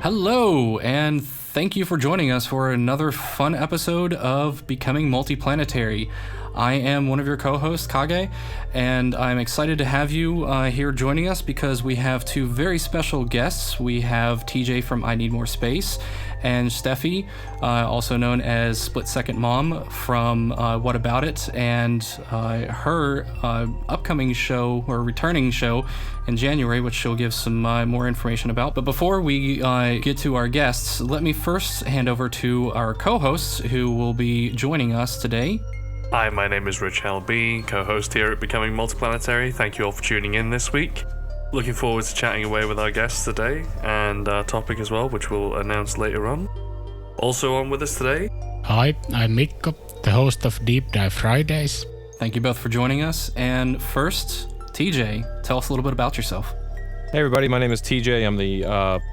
Hello, and thank you for joining us for another fun episode of Becoming Multiplanetary. I am one of your co-hosts, Kage, and I'm excited to have you here joining us because we have two very special guests. We have TJ from I Need More Space, and Steffi, also known as Split Second Mom from What About It, and her upcoming show, or returning show, in January, which she'll give some more information about. But before we get to our guests, let me first hand over to our co-hosts who will be joining us today. Hi, my name is RichLB, co-host here at Becoming Multiplanetary. Thank you all for tuning in this week. Looking forward to chatting away with our guests today, and our topic as well, which we'll announce later on. Also on with us today. Hi, I'm Mikko, the host of Deep Dive Fridays. Thank you both for joining us. And first, TJ, tell us a little bit about yourself. Hey everybody, my name is TJ. I'm the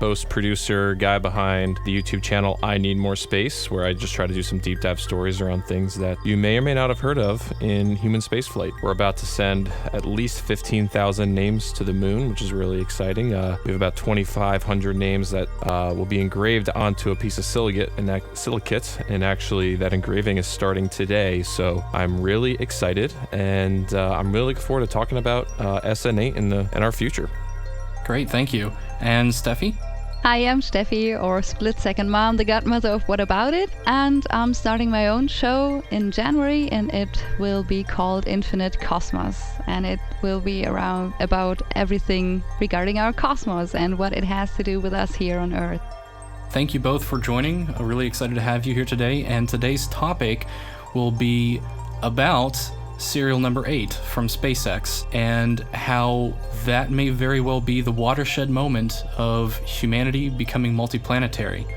host, producer, guy behind the YouTube channel I Need More Space, where I just try to do some deep dive stories around things that you may or may not have heard of in human spaceflight. We're about to send at least 15,000 names to the moon, which is really exciting. We have about 2,500 names that will be engraved onto a piece of silicate, and actually that engraving is starting today. So I'm really excited, and I'm really looking forward to talking about SN8 in our future. Great, thank you. And Steffi? Hi, I'm Steffi, or Split Second Mom, the godmother of What About It, and I'm starting my own show in January, and it will be called Infinite Cosmos, and it will be about everything regarding our cosmos and what it has to do with us here on Earth. Thank you both for joining. I'm really excited to have you here today, and today's topic will be about serial number 8 from SpaceX and how that may very well be the watershed moment of humanity becoming multiplanetary.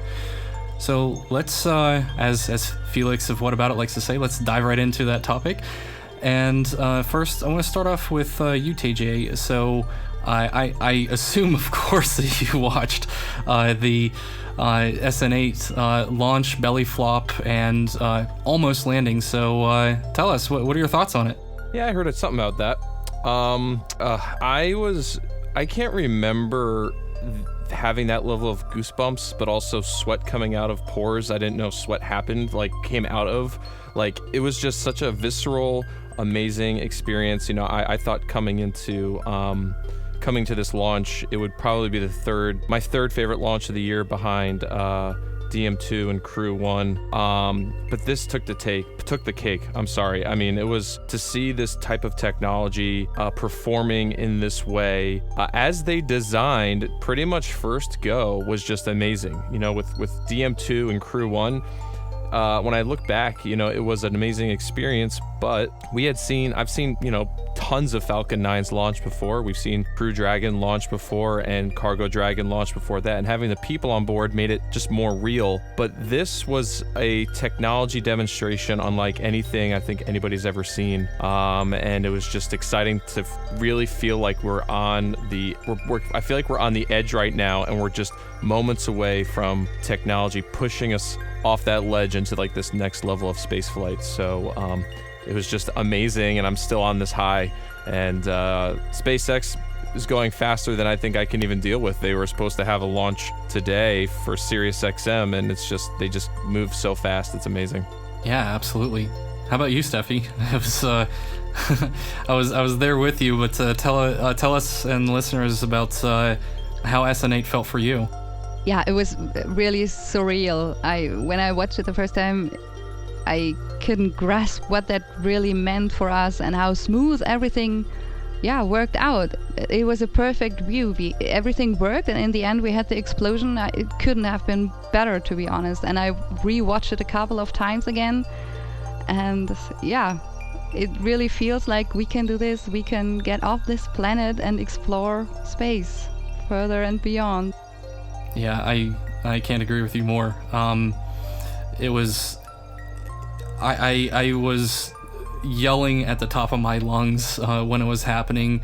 So let's, as Felix of What About It likes to say, let's dive right into that topic. And first, I want to start off with you, TJ. So I assume, of course, that you watched the SN8 launch, belly flop, and almost landing. So tell us, what are your thoughts on it? Yeah, I heard something about that. I can't remember having that level of goosebumps, but also sweat coming out of pores I didn't know sweat came out of. It was just such a visceral, amazing experience. I thought coming to this launch, it would probably be my third favorite launch of the year behind DM2 and Crew 1. But this took the cake. I'm sorry. I mean, it was to see this type of technology performing in this way as they designed pretty much first go was just amazing. With DM2 and Crew 1, when I look back, it was an amazing experience, but I've seen, tons of Falcon 9s launch before. We've seen Crew Dragon launch before and Cargo Dragon launch before that, and having the people on board made it just more real. But this was a technology demonstration unlike anything I think anybody's ever seen. And it was just exciting to really feel like I feel like we're on the edge right now, and we're just moments away from technology pushing us off that ledge into this next level of space flight. So it was just amazing, and I'm still on this high. And SpaceX is going faster than I think I can even deal with. They were supposed to have a launch today for Sirius XM, and they just move so fast. It's amazing. Yeah, absolutely. How about you, Steffi? I was there with you, but tell us and listeners about how SN8 felt for you. Yeah, it was really surreal. When I watched it the first time, I couldn't grasp what that really meant for us and how smooth everything worked out. It was a perfect view. Everything worked, and in the end we had the explosion. It couldn't have been better, to be honest. And I rewatched it a couple of times again, and it really feels like we can do this. We can get off this planet and explore space further and beyond. Yeah, I can't agree with you more. It was I was yelling at the top of my lungs when it was happening,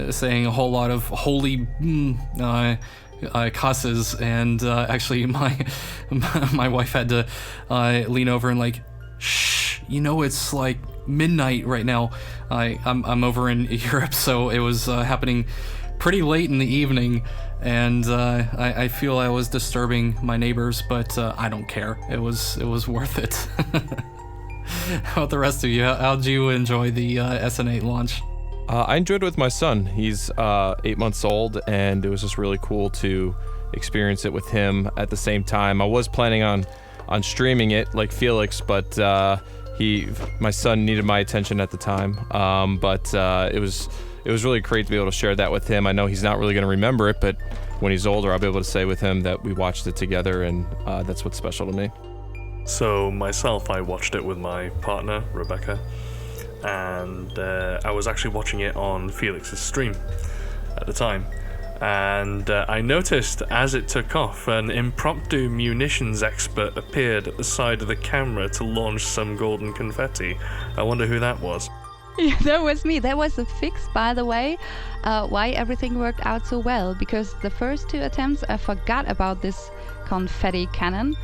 saying a whole lot of holy cusses, and actually my wife had to lean over and shh, it's midnight right now. I'm over in Europe, so it was happening pretty late in the evening, and I feel I was disturbing my neighbors, but I don't care. It was worth it. How about the rest of you? How'd you enjoy the SN8 launch? I enjoyed it with my son. He's 8 months old, and it was just really cool to experience it with him at the same time. I was planning on streaming it like Felix, but my son needed my attention at the time. But it was really great to be able to share that with him. I know he's not really going to remember it, but when he's older, I'll be able to say with him that we watched it together, and that's what's special to me. So myself, I watched it with my partner, Rebecca, and I was actually watching it on Felix's stream at the time. And I noticed as it took off, an impromptu munitions expert appeared at the side of the camera to launch some golden confetti. I wonder who that was. Yeah, that was me. That was a fix, by the way, why everything worked out so well. Because the first 2 attempts, I forgot about this confetti cannon.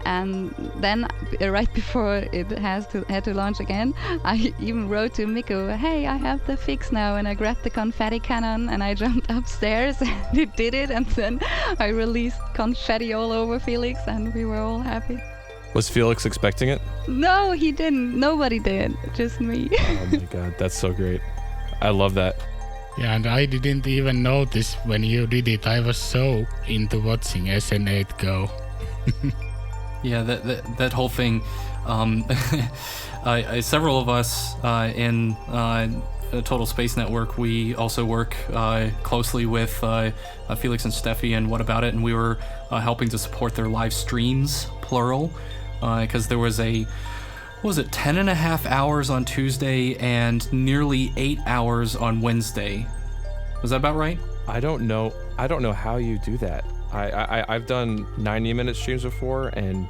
And then, right before it had to launch again, I even wrote to Mikko, hey, I have the fix now, and I grabbed the confetti cannon and I jumped upstairs and it did it, and then I released confetti all over Felix and we were all happy. Was Felix expecting it? No, he didn't. Nobody did. Just me. Oh my god, that's so great. I love that. Yeah, and I didn't even notice when you did it. I was so into watching SN8 go. Yeah, that whole thing. Several of us in Total Space Network, we also work closely with Felix and Steffi and What About It, and we were helping to support their live streams, plural, because there was 10.5 hours on Tuesday and nearly 8 hours on Wednesday. Was that about right? I don't know how you do that. I've done 90-minute streams before, and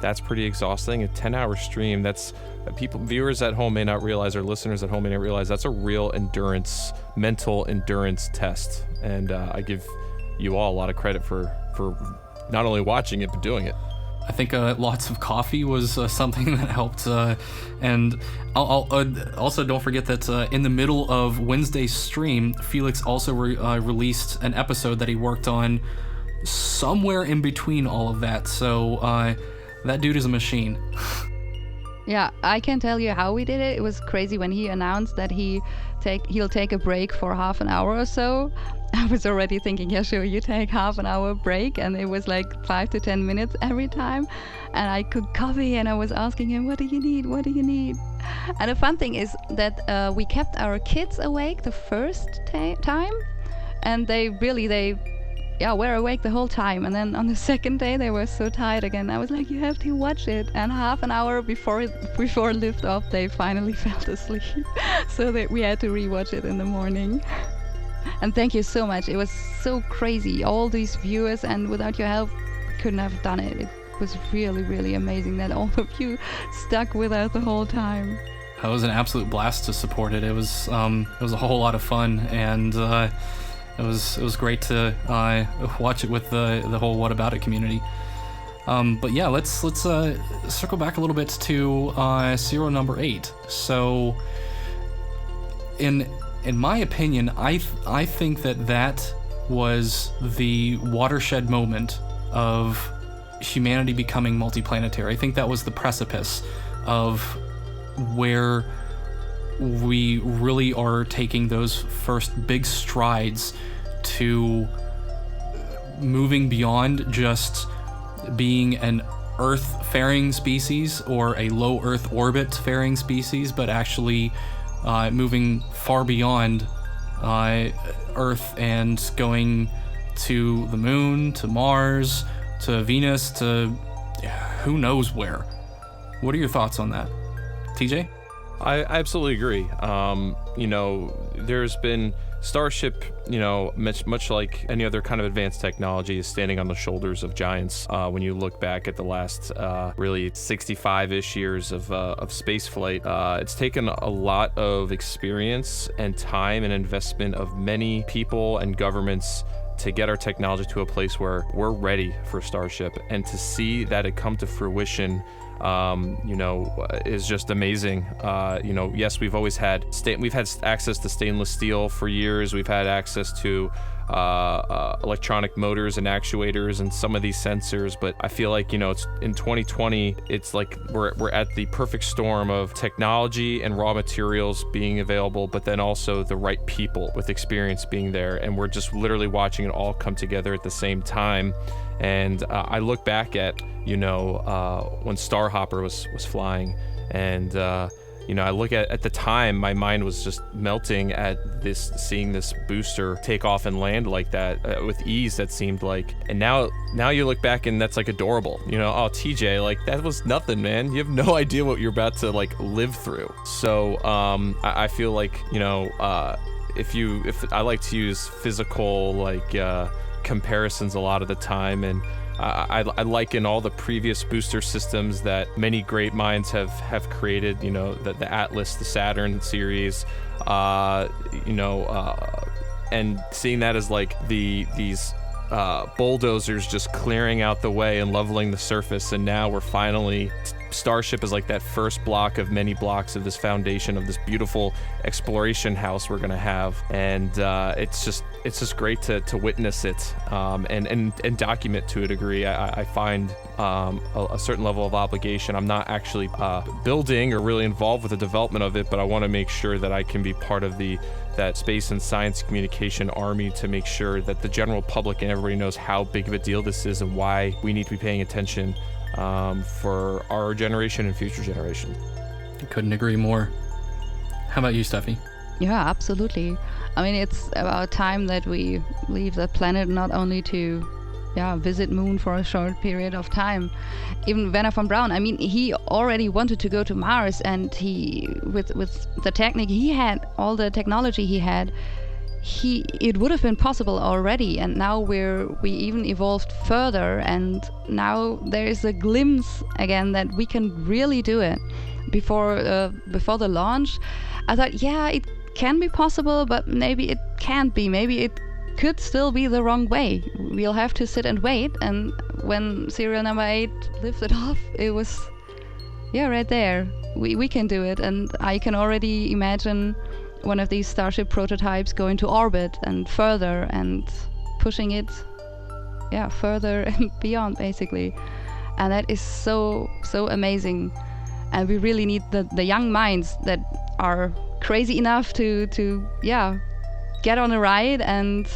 that's pretty exhausting. A 10-hour stream, that's viewers at home may not realize, or listeners at home may not realize, that's a real mental endurance test. And I give you all a lot of credit for not only watching it, but doing it. I think lots of coffee was something that helped. And I'll also don't forget that in the middle of Wednesday's stream, Felix also released an episode that he worked on somewhere in between all of that. So that dude is a machine. Yeah, I can tell you how we did it. It was crazy when he announced that he'll take a break for half an hour or so. I was already thinking, yeah, sure, you take half an hour break, and it was like 5 to 10 minutes every time. And I cooked coffee, and I was asking him, what do you need? What do you need? And the fun thing is that we kept our kids awake the first time, and they were awake the whole time. And then on the second day, they were so tired again. I was like, you have to watch it. And half an hour before liftoff, they finally fell asleep. So that we had to rewatch it in the morning. And thank you so much. It was so crazy. All these viewers, and without your help, we couldn't have done it. It was really, really amazing that all of you stuck with us the whole time. It was an absolute blast to support it. It was a whole lot of fun, and it was great to watch it with the whole What About It community. But yeah, let's circle back a little bit to serial number 8. So in my opinion, I think that was the watershed moment of humanity becoming multiplanetary. I think that was the precipice of where we really are taking those first big strides to moving beyond just being an Earth-faring species or a low Earth orbit-faring species, but actually moving far beyond Earth and going to the moon, to Mars, to Venus, to who knows where. What are your thoughts on that, TJ? I absolutely agree. There's been Starship, much like any other kind of advanced technology, is standing on the shoulders of giants. When you look back at the last really 65-ish years of space flight, it's taken a lot of experience and time and investment of many people and governments to get our technology to a place where we're ready for Starship, and to see that it come to fruition is just amazing. Yes, we've always had access to stainless steel for years. We've had access to electronic motors and actuators and some of these sensors, but I feel like it's in 2020, it's like we're at the perfect storm of technology and raw materials being available, but then also the right people with experience being there, and we're just literally watching it all come together at the same time. And I look back at when Starhopper was flying, and I look at the time, my mind was just melting at seeing this booster take off and land like that with ease, that seemed like. And now you look back and that's like adorable. Oh, TJ, like that was nothing, man. You have no idea what you're about to like live through. So I feel like, if I like to use physical like comparisons a lot of the time, and I liken all the previous booster systems that many great minds have created, the Atlas, the Saturn series, and seeing that as like these bulldozers just clearing out the way and leveling the surface, and now we're finally, Starship is like that first block of many blocks of this foundation of this beautiful exploration house we're gonna have, and it's just great to witness it and document to a degree. I find a certain level of obligation. I'm not actually building or really involved with the development of it, but I want to make sure that I can be part of that space and science communication army to make sure that the general public and everybody knows how big of a deal this is and why we need to be paying attention for our generation and future generations. Couldn't agree more. How about you, Steffi? Yeah, absolutely. I mean, it's about time that we leave the planet, not only to visit Moon for a short period of time. Even Werner von Braun, I mean, he already wanted to go to Mars, and he, with the technique he had, all the technology he had, it would have been possible already, and now we even evolved further, and now there is a glimpse again that we can really do it. Before the launch, I thought, it can be possible, but maybe it can't be. Maybe it could still be the wrong way. We'll have to sit and wait. And when serial number 8 lifted off, it was right there. We can do it, and I can already imagine one of these Starship prototypes going to orbit and further and pushing it further and beyond, basically. And that is so amazing. And we really need the young minds that are crazy enough to get on a ride and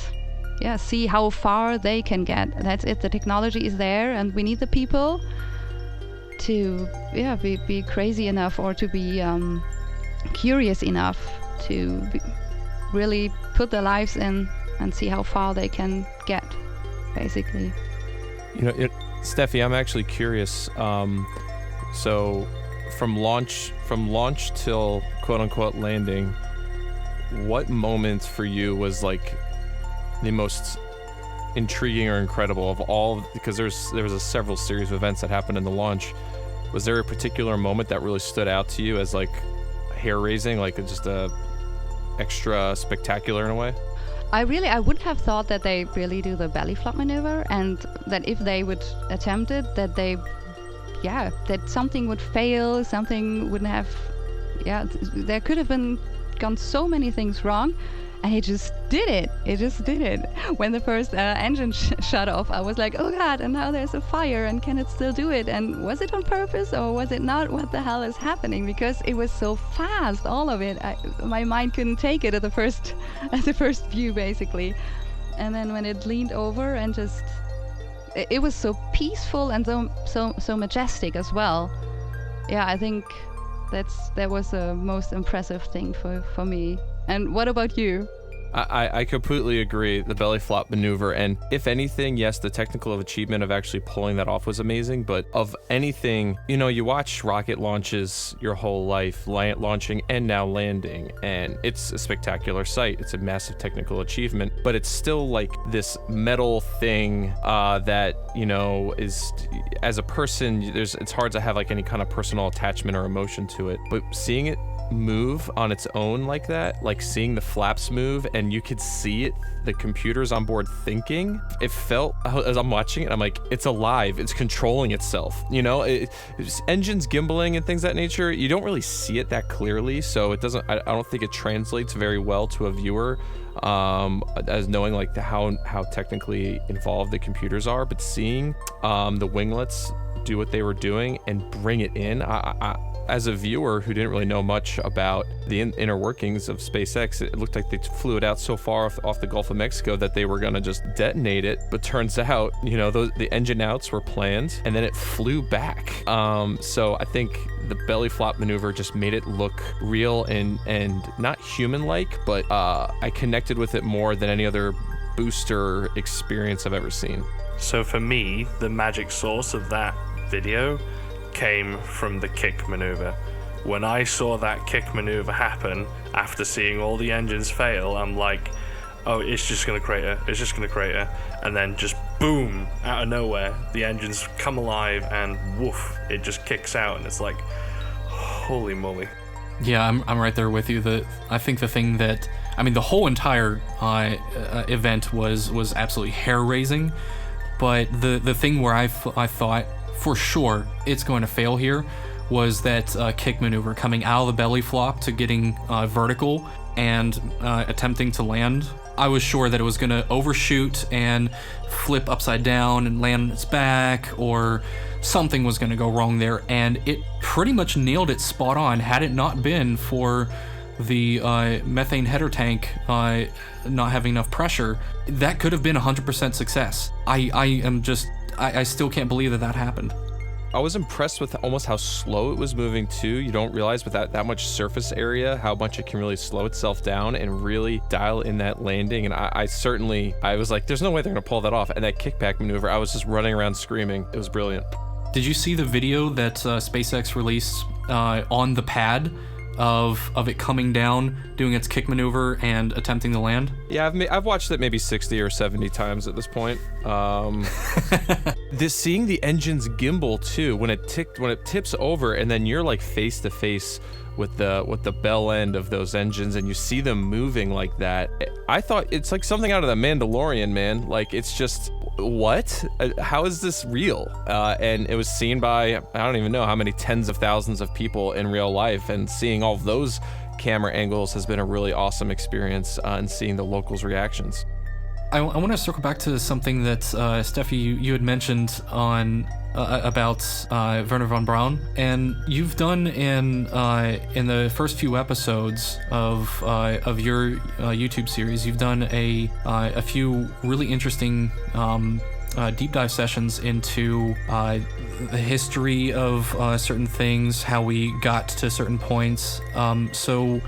see how far they can get. That's it. The technology is there, and we need the people to be crazy enough, or to be curious enough to really put their lives in and see how far they can get, basically. Steffi, I'm actually curious. So from launch till quote unquote landing, what moment for you was like the most intriguing or incredible of all? Because there was a several series of events that happened in the launch. Was there a particular moment that really stood out to you as like hair raising, like just a extra spectacular in a way? I wouldn't have thought that they really do the belly flop maneuver, and that if they would attempt it, that that something would fail, something wouldn't have, there could have gone so many things wrong, and it just did it. When the first engine shut off, I was like, oh god, and now there's a fire, and can it still do it? And was it on purpose or was it not? What the hell is happening? Because it was so fast, all of it. My mind couldn't take it at the first view, basically. And then when it leaned over and just, it was so peaceful and so majestic as well. I think that was the most impressive thing for me. And what about you? I completely agree. The belly flop maneuver, and if anything, yes, the technical achievement of actually pulling that off was amazing. But of anything, you watch rocket launches your whole life, launching and now landing, and it's a spectacular sight. It's a massive technical achievement, but it's still like this metal thing that is, as a person, it's hard to have like any kind of personal attachment or emotion to it. But seeing it move on its own like that, like seeing the flaps move and you could see it, the computers on board thinking, it felt, as I'm watching it, I'm like, it's alive, it's controlling itself, you know? It's engines gimbaling and things of that nature, you don't really see it that clearly, so it doesn't, I don't think it translates very well to a viewer, as knowing like how technically involved the computers are, but seeing the winglets do what they were doing and bring it in, I as a viewer who didn't really know much about the inner workings of SpaceX, it looked like they flew it out so far off the Gulf of Mexico that they were gonna just detonate it. But turns out, you know, the engine outs were planned and then it flew back. So I think the belly flop maneuver just made it look real and not human-like, but I connected with it more than any other booster experience I've ever seen. So for me, the magic source of that video came from the kick maneuver. When I saw that kick maneuver happen after seeing all the engines fail, I'm like, oh, it's just gonna crater, and then just boom, out of nowhere, the engines come alive and woof, it just kicks out, and it's like, holy moly. Yeah, I'm right there with you. I think the thing that, I mean, the whole entire event was absolutely hair-raising, but the thing where I thought, for sure, it's going to fail here, was that kick maneuver coming out of the belly flop to getting vertical and attempting to land. I was sure that it was going to overshoot and flip upside down and land on its back, or something was going to go wrong there, and it pretty much nailed it spot on. Had it not been for the methane header tank not having enough pressure, that could have been 100% success. I still can't believe that happened. I was impressed with almost how slow it was moving too. You don't realize with that much surface area how much it can really slow itself down and really dial in that landing. And I was like, there's no way they're gonna pull that off. And that kickback maneuver, I was just running around screaming. It was brilliant. Did you see the video that SpaceX released on the pad of it coming down, doing its kick maneuver and attempting to land? Yeah, I've watched it maybe 60 or 70 times at this point. Seeing the engines gimbal too, when it tips over and then you're like face to face with the bell end of those engines and you see them moving like that. I thought it's like something out of The Mandalorian, man. Like, it's just, what? How is this real? And it was seen by, I don't even know how many tens of thousands of people in real life, and seeing all of those camera angles has been a really awesome experience, and seeing the locals' reactions. I want to circle back to something that Steffi, you had mentioned on about Werner von Braun, and you've done in the first few episodes of your YouTube series, you've done a few really interesting deep dive sessions into the history of certain things, how we got to certain points. So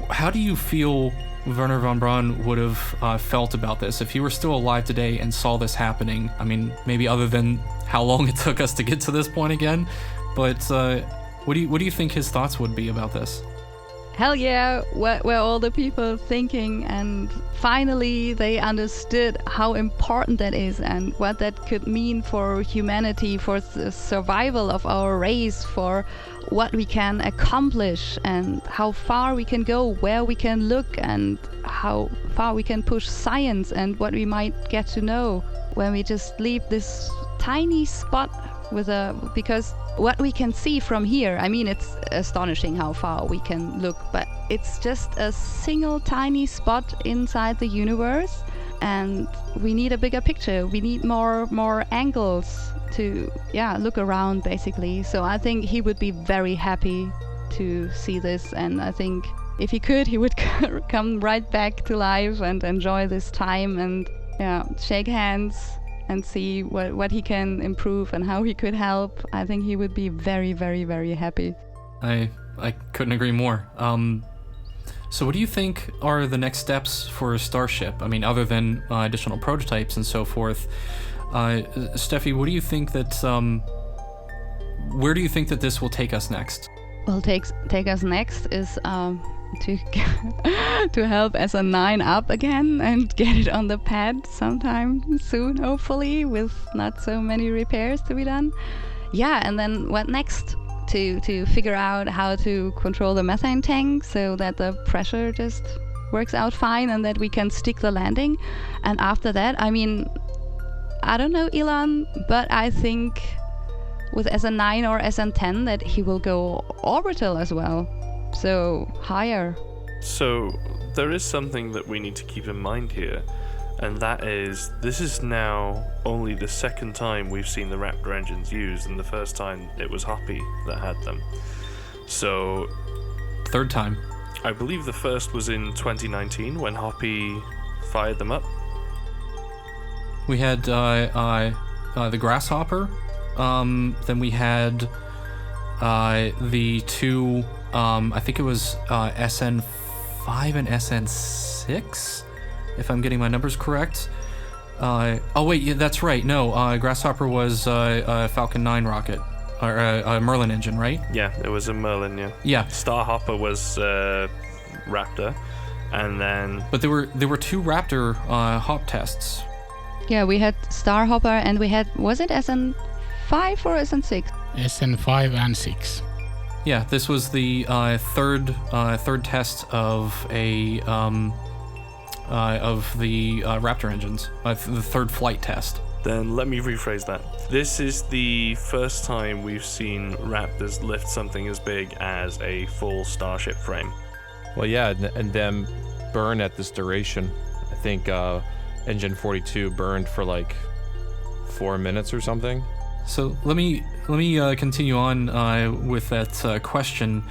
how do you feel Werner von Braun would have felt about this if he were still alive today and saw this happening? I mean, maybe other than how long it took us to get to this point again, but what do you think his thoughts would be about this? Hell yeah, what were all the people thinking? And finally they understood how important that is and what that could mean for humanity, for the survival of our race, for what we can accomplish and how far we can go, where we can look, and how far we can push science, and what we might get to know when we just leave this tiny spot because what we can see from here, I mean, it's astonishing how far we can look, but it's just a single tiny spot inside the universe, and we need a bigger picture. We need more angles to look around, basically. So I think he would be very happy to see this, and I think if he could, he would come right back to life and enjoy this time and shake hands and see what he can improve and how he could help. I think he would be very, very, very happy. I couldn't agree more. So what do you think are the next steps for Starship? I mean, other than additional prototypes and so forth. Steffi, what do you think that, where do you think that this will take us next? Well, take us next is to help SN9 up again and get it on the pad sometime soon, hopefully, with not so many repairs to be done. Yeah, and then what next? to figure out how to control the methane tank so that the pressure just works out fine and that we can stick the landing. And after that, I mean, I don't know Elon, but I think with SN9 or SN10 that he will go orbital as well, so higher. So there is something that we need to keep in mind here, and that is this is now only the second time we've seen the Raptor engines used, and the first time it was Hoppy that had them. So Third time. I believe the first was in 2019 when Hoppy fired them up. We had the Grasshopper. Then we had the two, I think it was SN5 and SN6, if I'm getting my numbers correct. Oh wait, yeah, that's right. No, Grasshopper was a Falcon 9 rocket, or a Merlin engine, right? Yeah, it was a Merlin, yeah. Yeah. Starhopper was Raptor, and then... But there were two Raptor hop tests. Yeah, we had Starhopper and we had, was it SN5 or SN6? SN5 and 6. Yeah, this was the third test of the Raptor engines, the third flight test. Then let me rephrase that. This is the first time we've seen Raptors lift something as big as a full Starship frame. Well, yeah, and them burn at this duration. I think engine 42 burned for like 4 minutes or something. So let me continue on with that question.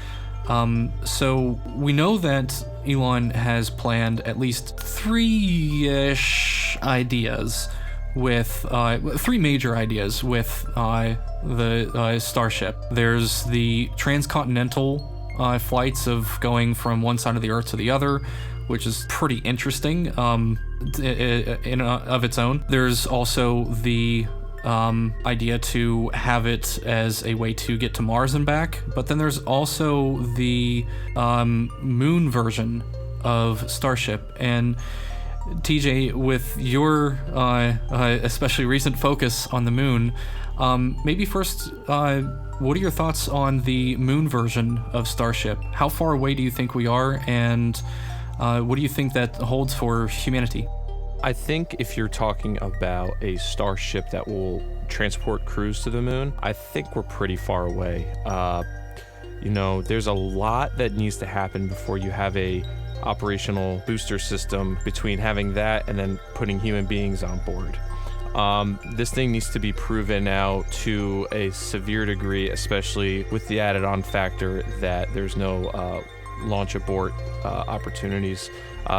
So we know that Elon has planned at least 3-ish ideas with 3 major ideas with the Starship. There's the transcontinental flights of going from one side of the Earth to the other, which is pretty interesting in of its own. There's also the idea to have it as a way to get to Mars and back, but then there's also the moon version of Starship. And TJ, with your especially recent focus on the moon, maybe first, what are your thoughts on the moon version of Starship? How far away do you think we are, and what do you think that holds for humanity? I think if you're talking about a starship that will transport crews to the moon, I think we're pretty far away. There's a lot that needs to happen before you have a operational booster system between having that and then putting human beings on board. This thing needs to be proven out to a severe degree, especially with the added on factor that there's no launch abort opportunities.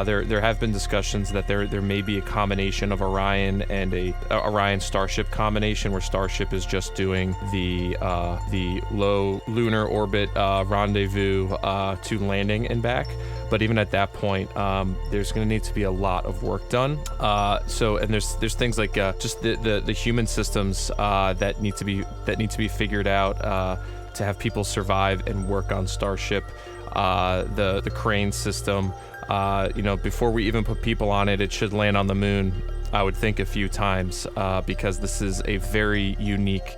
There have been discussions that there may be a combination of Orion and a Orion Starship combination, where Starship is just doing the low lunar orbit rendezvous to landing and back. But even at that point, there's going to need to be a lot of work done. And there's things like just the human systems that need to be figured out to have people survive and work on Starship. The crane system. Before we even put people on it, it should land on the moon, I would think, a few times, because this is a very unique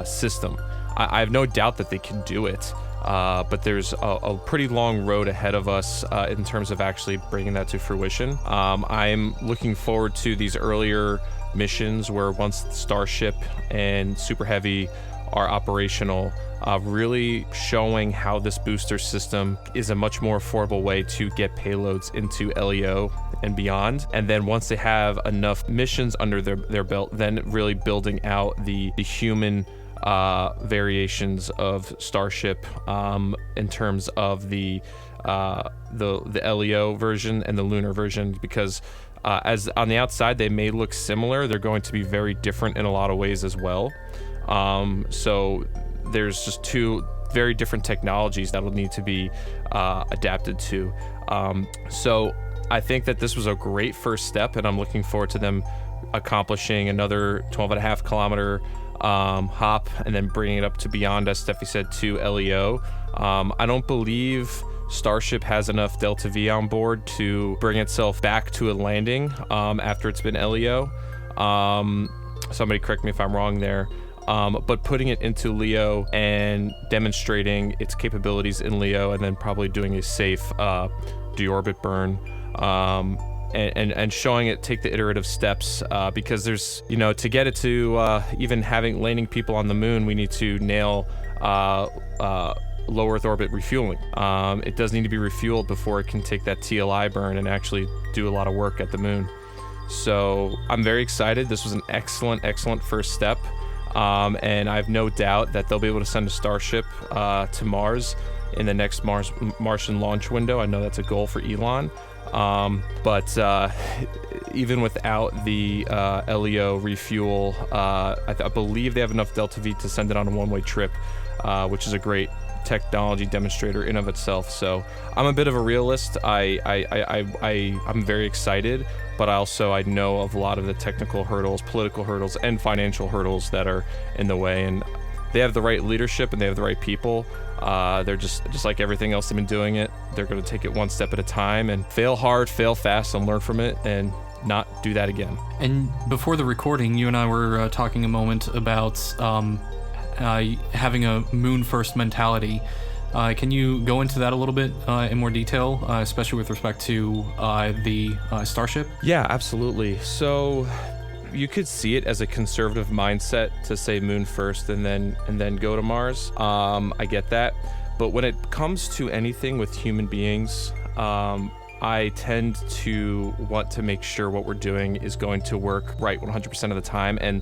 system. I have no doubt that they can do it, but there's a pretty long road ahead of us in terms of actually bringing that to fruition. I'm looking forward to these earlier missions where once Starship and Super Heavy are operational, really showing how this booster system is a much more affordable way to get payloads into LEO and beyond. And then once they have enough missions under their belt, then really building out the human variations of Starship in terms of the LEO version and the lunar version, because as on the outside they may look similar, they're going to be very different in a lot of ways as well. So there's just 2 very different technologies that'll need to be adapted to. So I think that this was a great first step, and I'm looking forward to them accomplishing another 12.5 kilometer hop and then bringing it up to beyond, as Steffi said, to LEO. I don't believe Starship has enough Delta V on board to bring itself back to a landing after it's been LEO. Somebody correct me if I'm wrong there. but putting it into LEO and demonstrating its capabilities in LEO, and then probably doing a safe deorbit burn, and showing it take the iterative steps, because there's, to get it to even landing people on the moon, we need to nail low Earth orbit refueling. It does need to be refueled before it can take that TLI burn and actually do a lot of work at the moon. So I'm very excited. This was an excellent first step. And I have no doubt that they'll be able to send a Starship to Mars in the next Martian launch window. I know that's a goal for Elon. But even without the LEO refuel, I believe they have enough Delta V to send it on a one-way trip, which is a great technology demonstrator in of itself. So I'm a bit of a realist. I'm very excited, but I know of a lot of the technical hurdles, political hurdles, and financial hurdles that are in the way. And they have the right leadership and they have the right people. They're just like everything else they've been doing it. They're going to take it one step at a time and fail hard, fail fast, and learn from it, and not do that again. And before the recording, you and I were talking a moment about having a moon first mentality. Can you go into that a little bit in more detail, especially with respect to the Starship? Yeah, absolutely. So you could see it as a conservative mindset to say moon first and then go to Mars. I get that. But when it comes to anything with human beings, I tend to want to make sure what we're doing is going to work right 100% of the time. And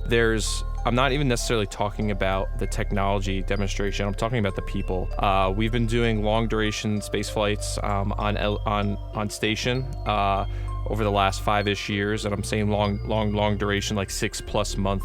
I'm not even necessarily talking about the technology demonstration. I'm talking about the people. We've been doing long duration space flights on station over the last 5-ish years, and I'm saying long duration, like 6+ month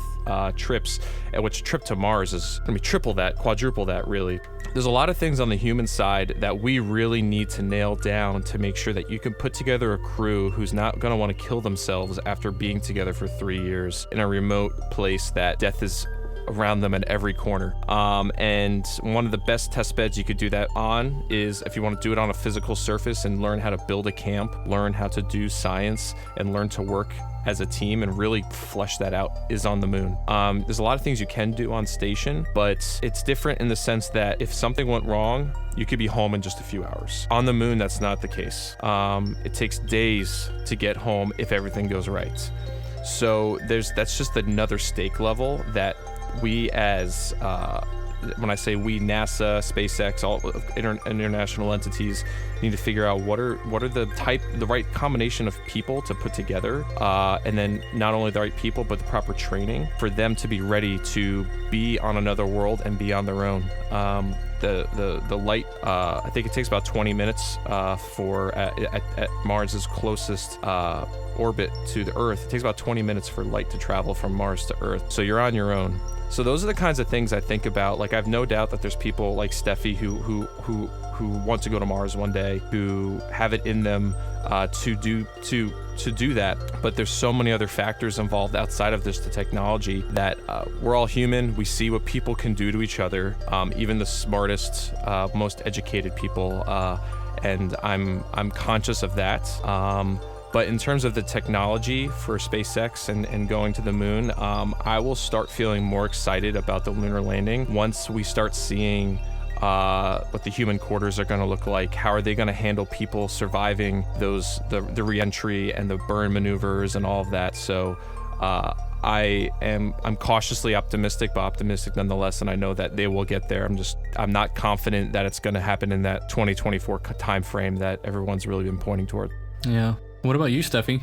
trips, at which trip to Mars is gonna be triple that, quadruple that, really. There's a lot of things on the human side that we really need to nail down to make sure that you can put together a crew who's not gonna wanna kill themselves after being together for 3 years in a remote place that death is around them at every corner. And one of the best test beds you could do that on is if you want to do it on a physical surface and learn how to build a camp, learn how to do science, and learn to work as a team and really flesh that out, is on the moon. There's a lot of things you can do on station, but it's different in the sense that if something went wrong, you could be home in just a few hours. On the moon, that's not the case. It takes days to get home if everything goes right. So that's just another stake level that we as, when I say we, NASA, SpaceX, all international entities need to figure out what are the right combination of people to put together, and then not only the right people but the proper training for them to be ready to be on another world and be on their own. The light, I think it takes about 20 minutes for at Mars's closest orbit to the Earth. It takes about 20 minutes for light to travel from Mars to Earth. So you're on your own. So those are the kinds of things I think about. Like, I've no doubt that there's people like Steffi who want to go to Mars one day, who have it in them to do that. But there's so many other factors involved outside of just the technology that we're all human. We see what people can do to each other, even the smartest, most educated people, and I'm conscious of that. But in terms of the technology for SpaceX and going to the moon, I will start feeling more excited about the lunar landing once we start seeing what the human quarters are going to look like. How are they going to handle people surviving the re-entry and the burn maneuvers and all of that? So I'm cautiously optimistic, but optimistic nonetheless, and I know that they will get there. I'm not confident that it's going to happen in that 2024 time frame that everyone's really been pointing toward. Yeah. What about you, Steffi?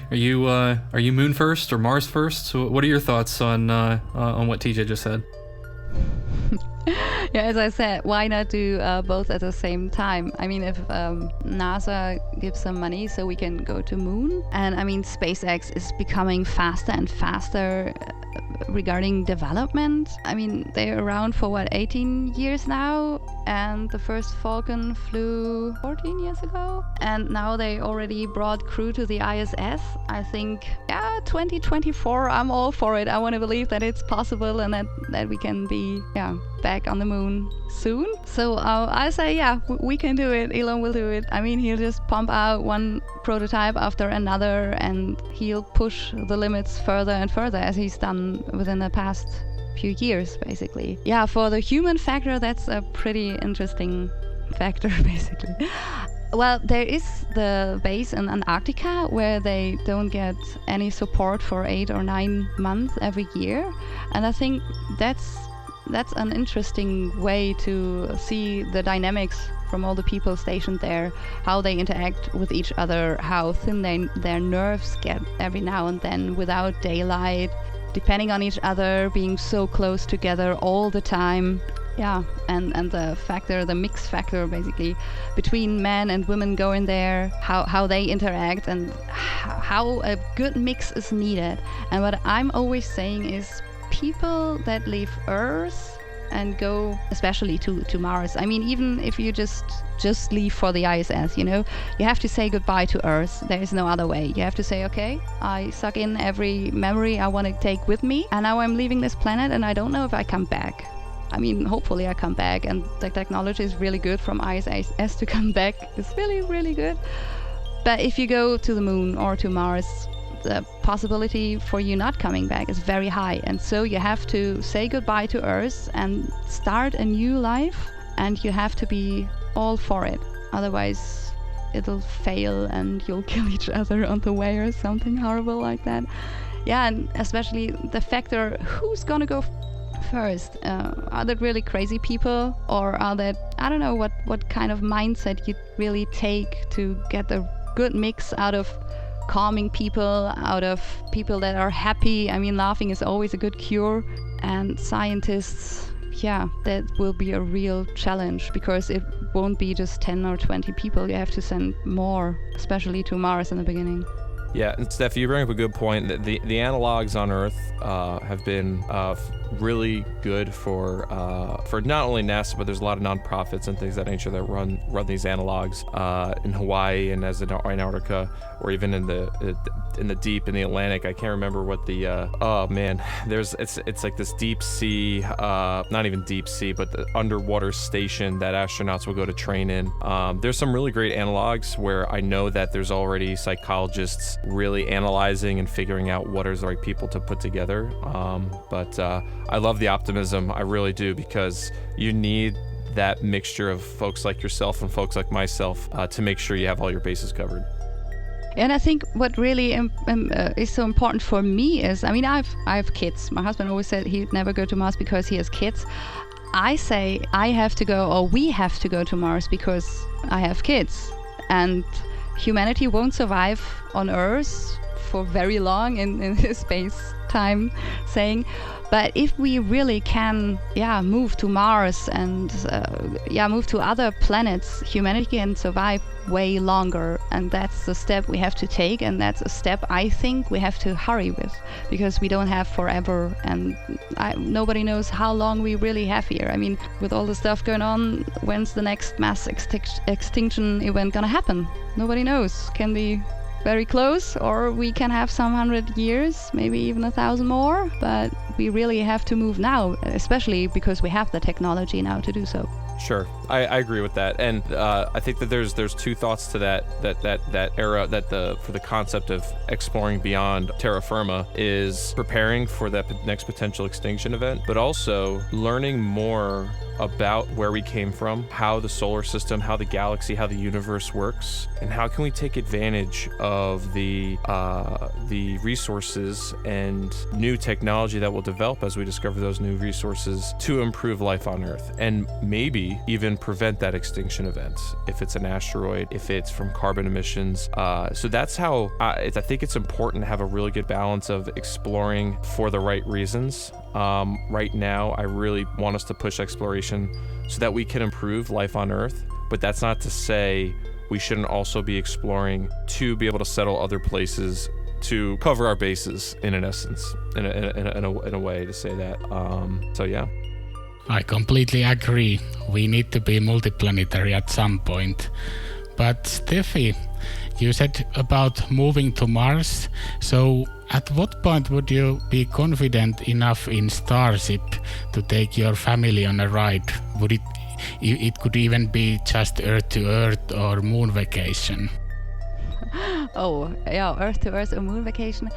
Are you moon first or Mars first? So what are your thoughts on what TJ just said? Yeah, as I said, why not do both at the same time? I mean, if NASA gives some money so we can go to moon, and I mean, SpaceX is becoming faster and faster regarding development. I mean, they're around for 18 years now, and the first Falcon flew 14 years ago, and now they already brought crew to the ISS. I think, 2024, I'm all for it. I want to believe that it's possible and that we can be, back on the moon soon. So I say, we can do it. Elon will do it. I mean, he'll just pump out one prototype after another, and he'll push the limits further and further, as he's done within the past few years, basically. Yeah, for the human factor, that's a pretty interesting factor, basically. Well, there is the base in Antarctica where they don't get any support for 8 or 9 months every year, and I think that's an interesting way to see the dynamics from all the people stationed there, how they interact with each other, how thin their nerves get every now and then without daylight, depending on each other, being so close together all the time. Yeah, and the mix factor basically between men and women going there, how they interact, and how a good mix is needed. And what I'm always saying is people that leave Earth and go especially to Mars. I mean, even if you just leave for the ISS, you have to say goodbye to Earth. There is no other way. You have to say, okay, I suck in every memory I want to take with me, and now I'm leaving this planet and I don't know if I come back. I mean, hopefully I come back, and the technology is really good from ISS to come back. It's really, really good. But if you go to the moon or to Mars, the possibility for you not coming back is very high. And so you have to say goodbye to Earth and start a new life, and you have to be all for it. Otherwise, it'll fail and you'll kill each other on the way or something horrible like that. Yeah, and especially the factor, who's gonna go first? Are that really crazy people, or are that, I don't know what kind of mindset you really take to get a good mix out of calming people, out of people that are happy. I mean, laughing is always a good cure. And scientists, yeah, that will be a real challenge, because it won't be just 10 or 20 people. You have to send more, especially to Mars in the beginning. Yeah, and Steph, you bring up a good point. The analogs on Earth have been really good for not only NASA, but there's a lot of nonprofits and things of that nature that run these analogs in Hawaii and as in Antarctica, or even in the deep in the Atlantic. I can't remember what the it's like this deep sea, not even deep sea, but the underwater station that astronauts will go to train in. There's some really great analogs where I know that there's already psychologists really analyzing and figuring out what are the right people to put together. But I love the optimism, I really do, because you need that mixture of folks like yourself and folks like myself to make sure you have all your bases covered. And I think what really is so important for me is, I mean, I have kids. My husband always said he'd never go to Mars because he has kids. I say I have to go, or we have to go to Mars because I have kids. And humanity won't survive on Earth for very long in space-time saying. But if we really can, move to Mars and, move to other planets, humanity can survive way longer. And that's the step we have to take. And that's a step I think we have to hurry with, because we don't have forever. And nobody knows how long we really have here. I mean, with all the stuff going on, when's the next mass extinction event gonna happen? Nobody knows. Can be very close, or we can have some 100 years, maybe even 1,000 more, but we really have to move now, especially because we have the technology now to do so. Sure, I agree with that, and I think that there's two thoughts to that era, for the concept of exploring beyond terra firma is preparing for that next potential extinction event, but also learning more about where we came from, how the solar system, how the galaxy, how the universe works, and how can we take advantage of the resources and new technology that will develop as we discover those new resources to improve life on Earth, and maybe even prevent that extinction event if it's an asteroid, if it's from carbon emissions. So that's how I think it's important to have a really good balance of exploring for the right reasons. Right now, I really want us to push exploration so that we can improve life on Earth, but that's not to say we shouldn't also be exploring to be able to settle other places, to cover our bases in an essence, in a way to say that. So yeah. I completely agree. We need to be multiplanetary at some point. But Steffi, you said about moving to Mars. So at what point would you be confident enough in Starship to take your family on a ride? Would it could even be just Earth to Earth or moon vacation? Oh, yeah, Earth to Earth or moon vacation.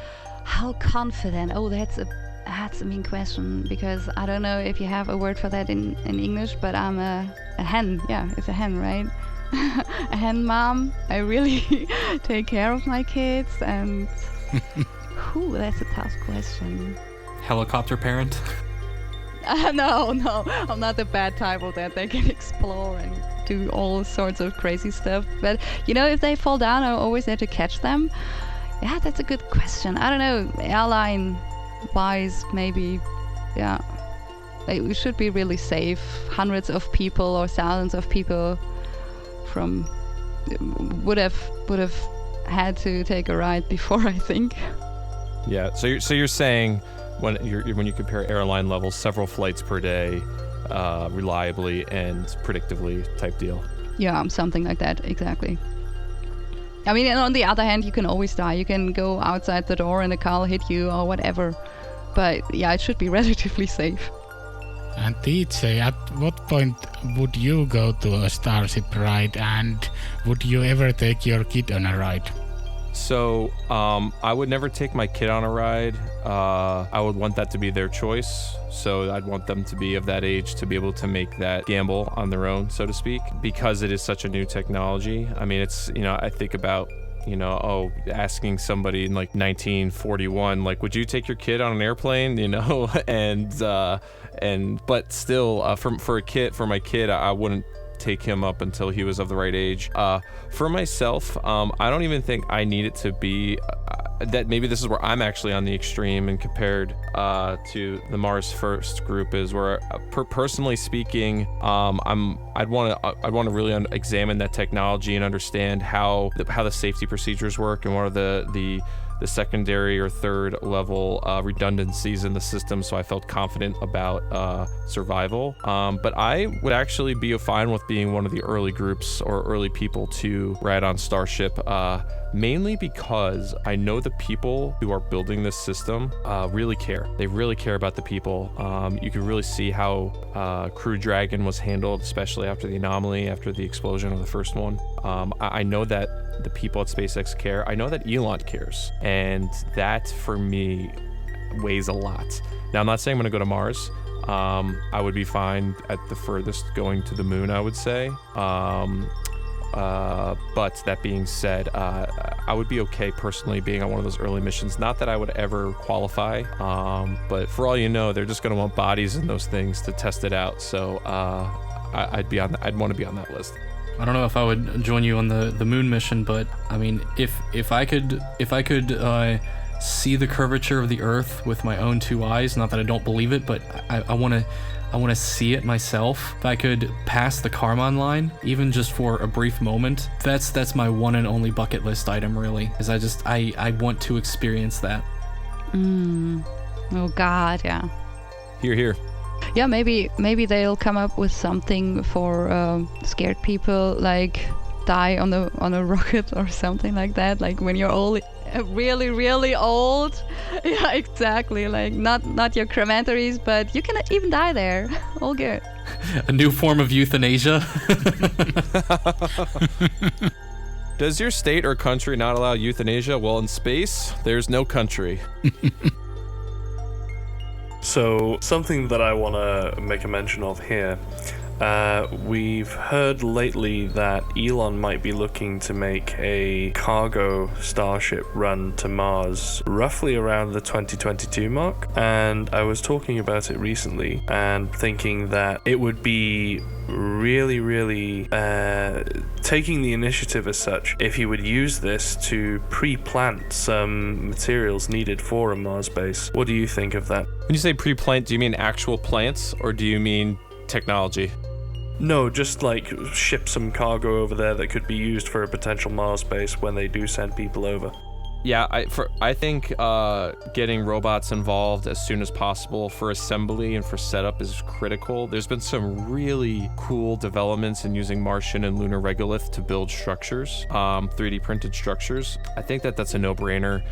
How confident? Oh, that's a That's a mean question, because I don't know if you have a word for that in English, but I'm a hen. Yeah, it's a hen, right? A hen mom. I really take care of my kids, and that's a tough question. Helicopter parent? No, I'm not the bad type of that. They can explore and do all sorts of crazy stuff. But if they fall down, I'm always there to catch them. Yeah, that's a good question. I don't know. Airline-wise, maybe. Yeah, we should be really safe. Hundreds of people or thousands of people would have had to take a ride before, I think. Yeah. So you're saying when you compare airline levels, several flights per day, reliably and predictably type deal. Yeah, something like that. Exactly. I mean, and on the other hand, you can always die. You can go outside the door and a car will hit you or whatever. But yeah, it should be relatively safe. And DJ, at what point would you go to a Starship ride, and would you ever take your kid on a ride? So I would never take my kid on a ride. I would want that to be their choice. So I'd want them to be of that age to be able to make that gamble on their own, so to speak, because it is such a new technology. I mean, it's, I think about, asking somebody in like 1941, like, would you take your kid on an airplane, but still, for my kid, I wouldn't take him up until he was of the right age. For myself, I don't even think I need it to be that. Maybe this is where I'm actually on the extreme and compared to the Mars First group, is where personally speaking, I'd want to really examine that technology and understand how the safety procedures work and what are the secondary or third level redundancies in the system, so I felt confident about survival. But I would actually be fine with being one of the early groups or early people to ride on Starship, mainly because I know the people who are building this system really care. They really care about the people. You can really see how Crew Dragon was handled, especially after the anomaly, after the explosion of the first one. I know that the people at SpaceX care. I know that Elon cares, and that for me weighs a lot. Now, I'm not saying I'm going to go to Mars. I would be fine at the furthest going to the moon, I would say. But that being said, I would be okay personally being on one of those early missions. Not that I would ever qualify, but for all you know, they're just going to want bodies in those things to test it out. So I'd want to be on that list. I don't know if I would join you on the moon mission, but I mean, if I could see the curvature of the Earth with my own two eyes, not that I don't believe it, but I want to see it myself. If I could pass the Karman line, even just for a brief moment, that's my one and only bucket list item, really. Is I want to experience that. Oh God, yeah. Here. Yeah, maybe they'll come up with something for scared people, like die on a rocket or something like that. Like when you're old, really, really old. Yeah, exactly. Like not your crematories, but you can even die there. All good. A new form of euthanasia. Does your state or country not allow euthanasia? Well, in space, there's no country. So, something that I want to make a mention of here. We've heard lately that Elon might be looking to make a cargo Starship run to Mars roughly around the 2022 mark. And I was talking about it recently and thinking that it would be really taking the initiative as such if he would use this to pre-plant some materials needed for a Mars base. What do you think of that? When you say pre-plant, do you mean actual plants or do you mean technology? No, just like ship some cargo over there that could be used for a potential Mars base when they do send people over. Yeah, I think getting robots involved as soon as possible for assembly and for setup is critical. There's been some really cool developments in using Martian and lunar regolith to build structures, 3D printed structures. I think that's a no-brainer.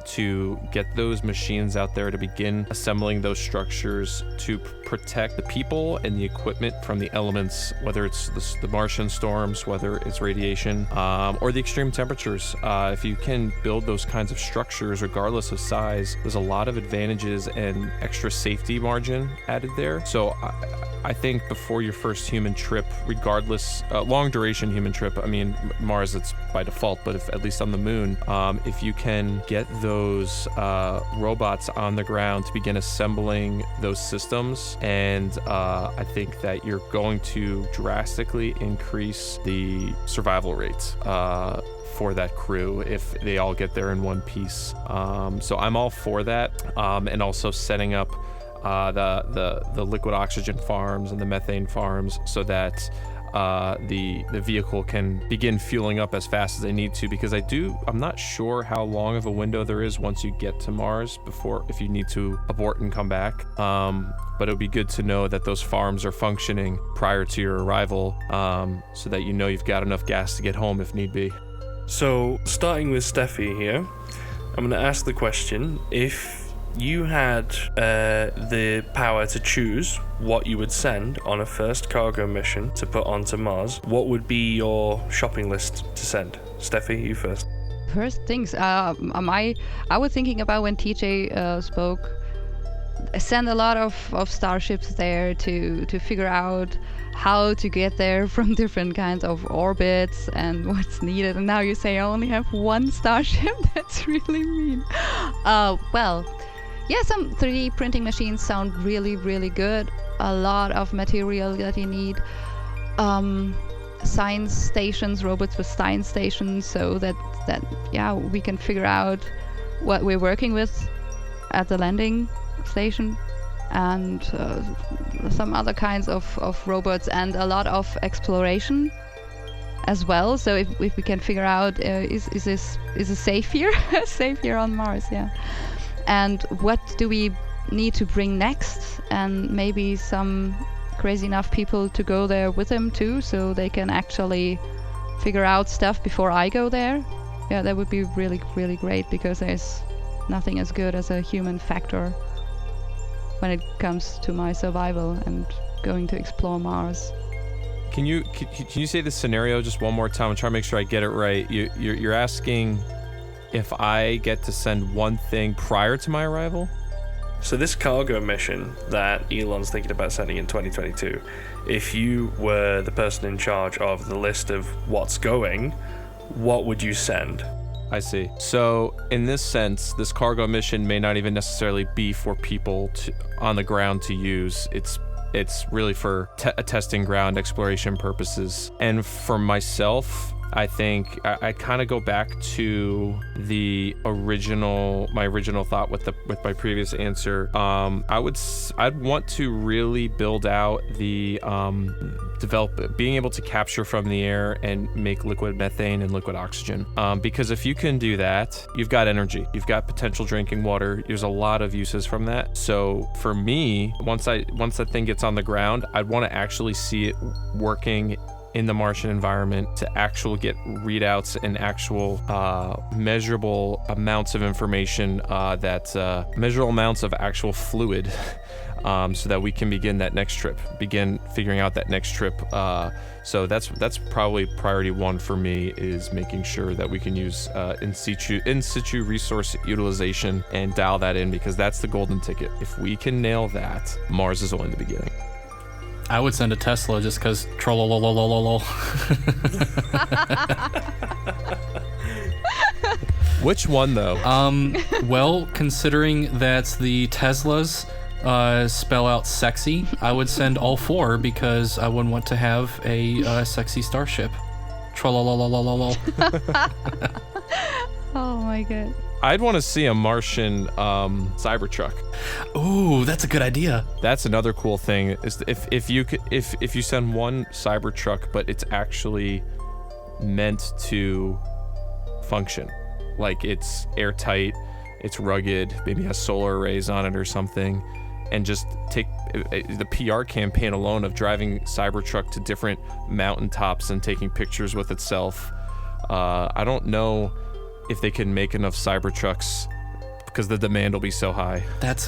to get those machines out there to begin assembling those structures to protect the people and the equipment from the elements, whether it's the Martian storms, whether it's radiation, or the extreme temperatures. If you can build those kinds of structures, regardless of size, there's a lot of advantages and extra safety margin added there. So I think before your first human trip, regardless, long duration human trip, I mean, Mars, it's by default, but if at least on the moon, if you can get those robots on the ground to begin assembling those systems, and I think that you're going to drastically increase the survival rates for that crew if they all get there in one piece. So I'm all for that, and also setting up the liquid oxygen farms and the methane farms so that the vehicle can begin fueling up as fast as they need to, because I'm not sure how long of a window there is once you get to Mars before, if you need to abort and come back. But it would be good to know that those farms are functioning prior to your arrival, so that you know you've got enough gas to get home if need be. So, starting with Steffi here, I'm going to ask the question, if you had the power to choose what you would send on a first cargo mission to put onto Mars, what would be your shopping list to send? Steffi, you first. First things, I was thinking about when TJ spoke, send a lot of starships there to figure out how to get there from different kinds of orbits and what's needed. And now you say I only have one starship? That's really mean. Well, yeah, some 3D printing machines sound really, really good. A lot of material that you need. Science stations, robots with science stations, so that we can figure out what we're working with at the landing station, and some other kinds of robots, and a lot of exploration as well. So if we can figure out is it safe here safe here on Mars, yeah. And what do we need to bring next? And maybe some crazy enough people to go there with them too, so they can actually figure out stuff before I go there. Yeah, that would be really, really great, because there's nothing as good as a human factor when it comes to my survival and going to explore Mars. Can you say the scenario just one more time? I'm trying to make sure I get it right. You're asking if I get to send one thing prior to my arrival? So this cargo mission that Elon's thinking about sending in 2022, if you were the person in charge of the list of what's going, what would you send? I see. So in this sense, this cargo mission may not even necessarily be for people on the ground to use. It's really for a testing ground, exploration purposes. And for myself, I think I kind of go back to my original thought with my previous answer. I'd want to really build out the being able to capture from the air and make liquid methane and liquid oxygen. Because if you can do that, you've got energy, you've got potential drinking water. There's a lot of uses from that. So for me, once that thing gets on the ground, I'd want to actually see it working in the Martian environment, to actually get readouts and actual measurable amounts of information, measurable amounts of actual fluid, so that we can begin figuring out that next trip. So that's probably priority one for me, is making sure that we can use in situ resource utilization and dial that in, because that's the golden ticket. If we can nail that, Mars is only the beginning. I would send a Tesla just because trollololololol. Which one, though? Well, considering that the Teslas spell out sexy, I would send all four, because I wouldn't want to have a sexy starship. Trollololololol. Oh my god. I'd want to see a Martian Cybertruck. Ooh, that's a good idea. That's another cool thing, is if you send one Cybertruck, but it's actually meant to function, like it's airtight, it's rugged, maybe has solar arrays on it or something, and just take the PR campaign alone of driving Cybertruck to different mountaintops and taking pictures with itself. I don't know if they can make enough Cybertrucks because the demand will be so high. That's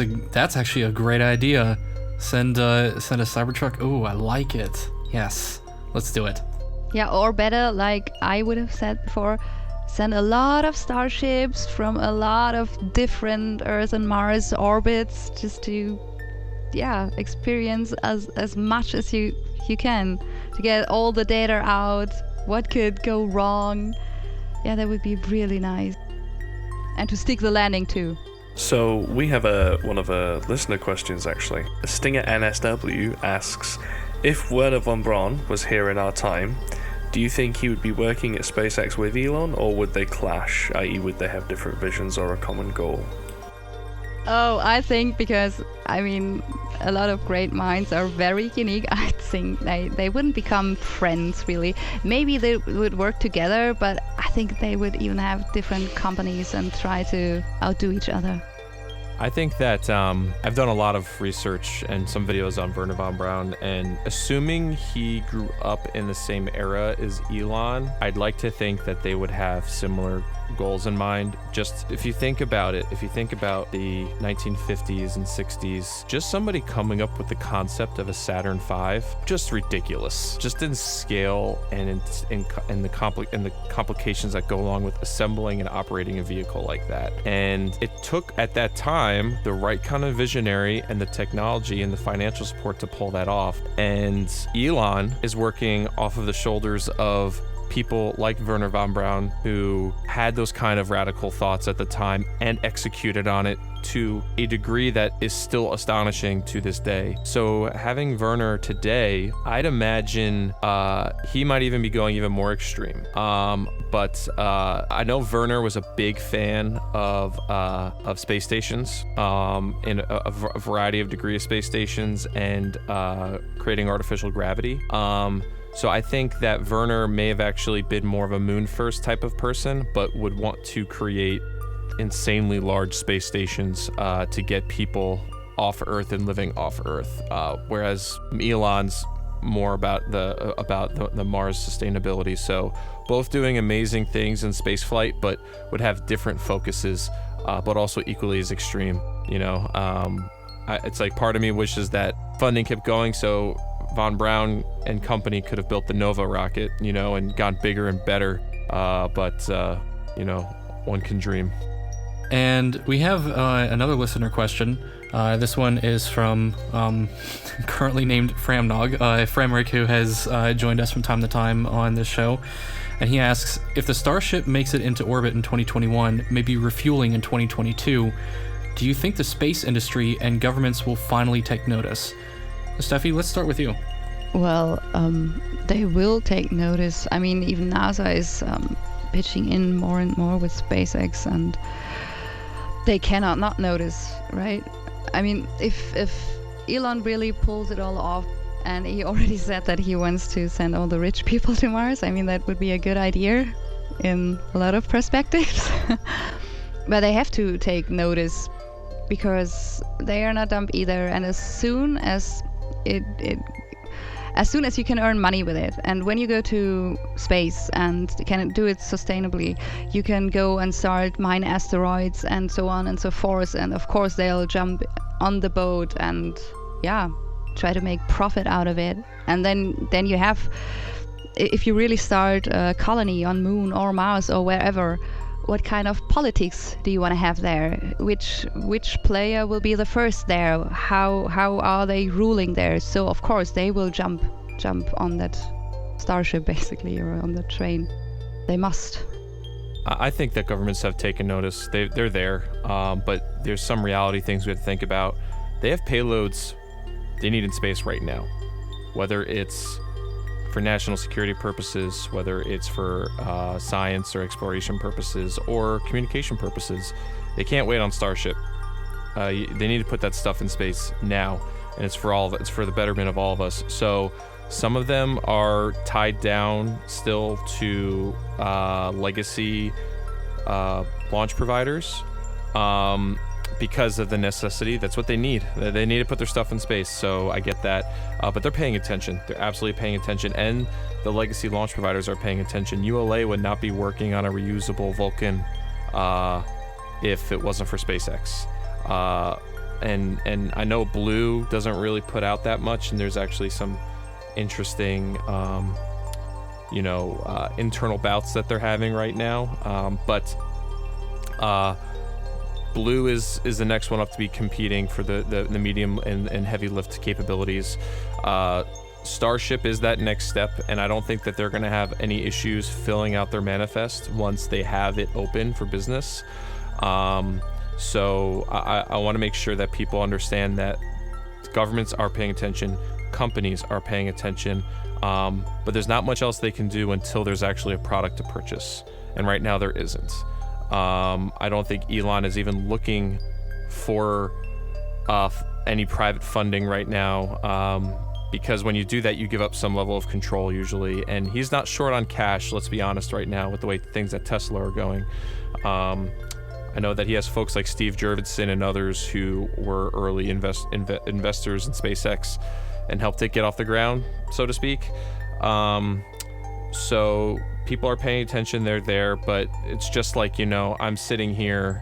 actually a great idea. Send a Cybertruck. Ooh, I like it. Yes, let's do it. Yeah, or better, like I would have said before, send a lot of starships from a lot of different Earth and Mars orbits just to, experience as much as you can to get all the data out. What could go wrong? Yeah, that would be really nice. And to stick the landing too. So we have one of our listener questions actually. Stinger NSW asks, if Werner von Braun was here in our time, do you think he would be working at SpaceX with Elon, or would they clash, i.e. would they have different visions or a common goal? Oh, I think because, a lot of great minds are very unique. I think they wouldn't become friends, really. Maybe they would work together, but I think they would even have different companies and try to outdo each other. I think that I've done a lot of research and some videos on Werner von Braun, and assuming he grew up in the same era as Elon, I'd like to think that they would have similar goals in mind. Just if you think about the 1950s and 60s, just somebody coming up with the concept of a Saturn V, just ridiculous, just in scale and in the complications that go along with assembling and operating a vehicle like that. And it took at that time the right kind of visionary and the technology and the financial support to pull that off. And Elon is working off of the shoulders of people like Werner von Braun, who had those kind of radical thoughts at the time and executed on it to a degree that is still astonishing to this day. So having Werner today, I'd imagine he might even be going even more extreme. But I know Werner was a big fan of space stations, in a variety of degree of space stations, and creating artificial gravity. So I think that Werner may have actually been more of a moon first type of person, but would want to create insanely large space stations to get people off Earth and living off Earth. Whereas Elon's more about the Mars sustainability. So both doing amazing things in space flight, but would have different focuses, but also equally as extreme. It's like part of me wishes that funding kept going, so von Braun and company could have built the Nova rocket, and gone bigger and better. But one can dream. And we have another listener question. This one is from currently named Framnog, Framrick, who has joined us from time to time on this show. And he asks, if the Starship makes it into orbit in 2021, maybe refueling in 2022, do you think the space industry and governments will finally take notice? Steffi, let's start with you. Well, they will take notice. Even NASA is pitching in more and more with SpaceX, and they cannot not notice, right? If Elon really pulls it all off, and he already said that he wants to send all the rich people to Mars, that would be a good idea in a lot of perspectives. But they have to take notice because they are not dumb either, and as soon as you can earn money with it, and when you go to space and can do it sustainably, you can go and start mine asteroids and so on and so forth, and of course they'll jump on the boat and try to make profit out of it. And then you have, if you really start a colony on Moon or Mars or wherever, what kind of politics do you want to have there? Which player will be the first there? How are they ruling there? So of course they will jump on that starship basically, or on the train. They must. I think that governments have taken notice. They're there, but there's some reality things we have to think about. They have payloads they need in space right now, whether it's for national security purposes, whether it's for science or exploration purposes or communication purposes. They can't wait on Starship. They need to put that stuff in space now, and it's for all of it. It's for the betterment of all of us. So some of them are tied down still to legacy launch providers because of the necessity. That's what they need. They need to put their stuff in space. So I get that. But they're paying attention. They're absolutely paying attention. And the legacy launch providers are paying attention. ULA would not be working on a reusable Vulcan if it wasn't for SpaceX. And I know Blue doesn't really put out that much, and there's actually some interesting, internal bouts that they're having right now. But Blue is the next one up to be competing for the medium and heavy lift capabilities. Starship is that next step, and I don't think that they're going to have any issues filling out their manifest once they have it open for business. So I want to make sure that people understand that governments are paying attention, companies are paying attention, but there's not much else they can do until there's actually a product to purchase. And right now there isn't. I don't think Elon is even looking for any private funding right now, because when you do that, you give up some level of control usually. And he's not short on cash, let's be honest, right now with the way things at Tesla are going. I know that he has folks like Steve Jurvetson and others who were early investors in SpaceX and helped it get off the ground, so to speak. So people are paying attention, they're there, but it's just like, I'm sitting here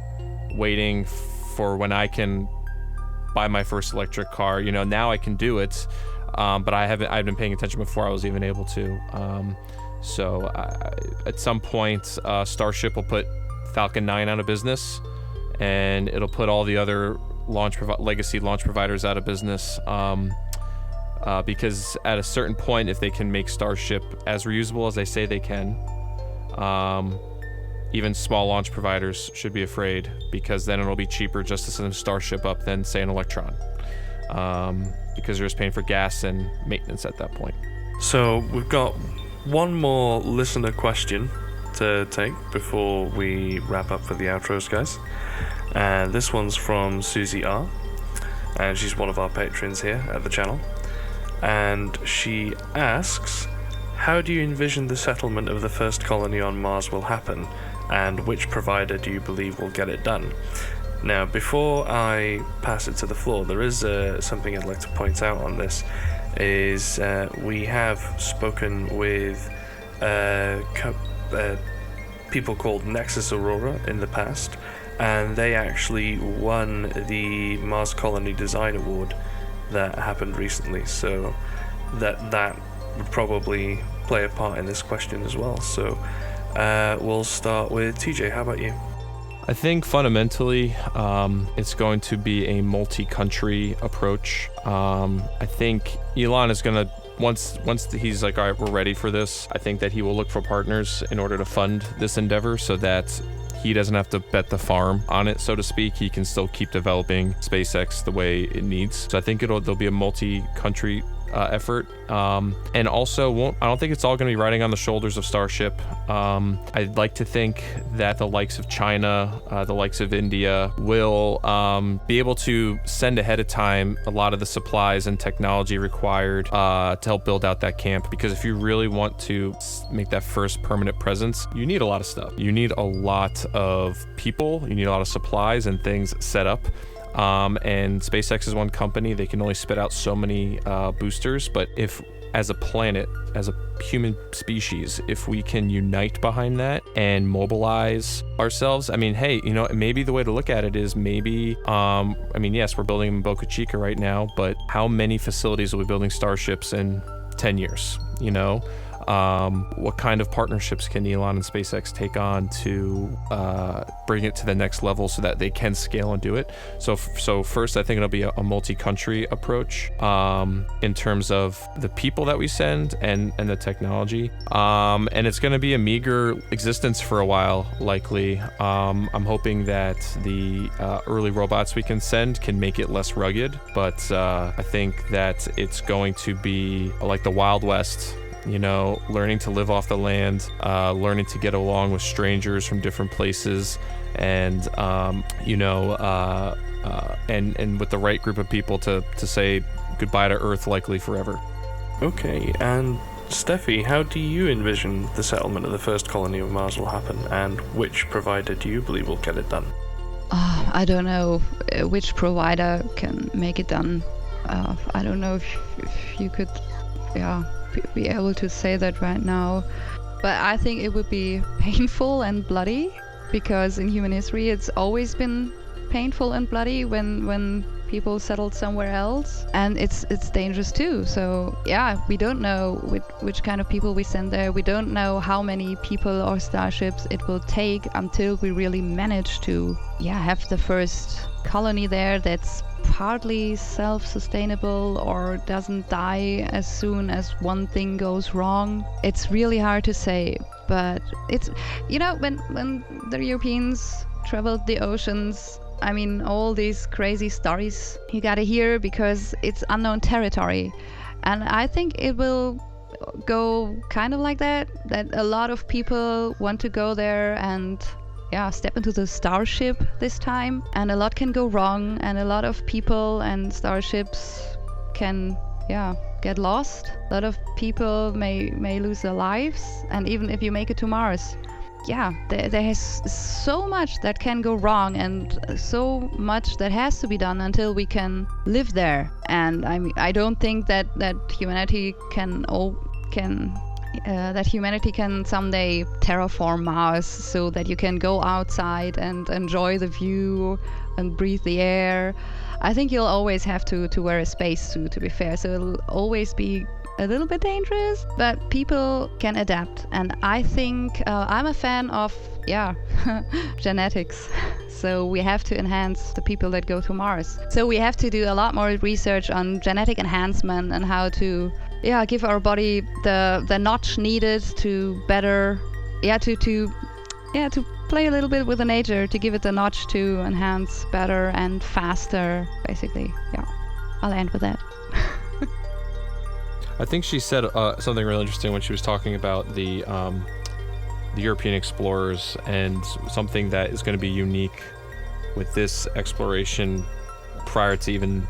waiting for when I can buy my first electric car. Now I can do it, but I've been paying attention before I was even able to. So at some point, Starship will put Falcon 9 out of business, and it'll put all the other legacy launch providers out of business, because at a certain point, if they can make Starship as reusable as they say they can, even small launch providers should be afraid, because then it'll be cheaper just to send a Starship up than, say, an Electron, because you're just paying for gas and maintenance at that point. So we've got one more listener question to take before we wrap up for the outros, guys. And this one's from Susie R, and she's one of our patrons here at the channel. And she asks, how do you envision the settlement of the first colony on Mars will happen, and which provider do you believe will get it done? Now, before I pass it to the floor, there is something I'd like to point out on this, is we have spoken with people called Nexus Aurora in the past, and they actually won the Mars Colony Design Award that happened recently, so that would probably play a part in this question as well. So we'll start with TJ. How about you? I think fundamentally it's going to be a multi-country approach. I think Elon is going to, once he's like, all right, we're ready for this, I think that he will look for partners in order to fund this endeavor so that he doesn't have to bet the farm on it, so to speak. He can still keep developing SpaceX the way it needs. So I think there'll be a multi-country effort, and also I don't think it's all going to be riding on the shoulders of Starship. I'd like to think that the likes of China, the likes of India will be able to send ahead of time a lot of the supplies and technology required to help build out that camp, because if you really want to make that first permanent presence, you need a lot of stuff. You need a lot of people, you need a lot of supplies and things set up. And SpaceX is one company, they can only spit out so many boosters, but if as a planet, as a human species, if we can unite behind that and mobilize ourselves, I mean, hey, maybe the way to look at it is maybe, yes, we're building in Boca Chica right now, but how many facilities will be building Starships in 10 years, What kind of partnerships can Elon and SpaceX take on to bring it to the next level so that they can scale and do it? So first, I think it'll be a multi-country approach in terms of the people that we send and the technology. And it's going to be a meager existence for a while, likely. I'm hoping that the early robots we can send can make it less rugged, but I think that it's going to be like the Wild West. Learning to live off the land, learning to get along with strangers from different places, and and with the right group of people to say goodbye to Earth, likely forever. Okay, and Steffi, how do you envision the settlement of the first colony of Mars will happen, and which provider do you believe will get it done? I don't know which provider can make it done. I don't know if you could, be able to say that right now, but I think it would be painful and bloody, because in human history it's always been painful and bloody when people settled somewhere else, and it's dangerous too. So yeah, we don't know which kind of people we send there. We don't know how many people or starships it will take until we really manage to have the first colony there that's partly self-sustainable or doesn't die as soon as one thing goes wrong. It's really hard to say, but it's, when the Europeans traveled the oceans, I mean, all these crazy stories you gotta hear because it's unknown territory. And I think it will go kind of like that a lot of people want to go there and step into the Starship this time, and a lot can go wrong, and a lot of people and starships can get lost. A lot of people may lose their lives, and even if you make it to Mars, there is so much that can go wrong and so much that has to be done until we can live there. And I don't think that humanity can someday terraform Mars so that you can go outside and enjoy the view and breathe the air. I think you'll always have to wear a spacesuit, to be fair, so it'll always be a little bit dangerous, but people can adapt. And I think I'm a fan of genetics. So we have to enhance the people that go to Mars. So we have to do a lot more research on genetic enhancement and how to give our body the notch needed to better to play a little bit with the nature, to give it the notch to enhance better and faster, basically. I'll end with that. I think she said something really interesting when she was talking about the European explorers, and something that is going to be unique with this exploration prior to even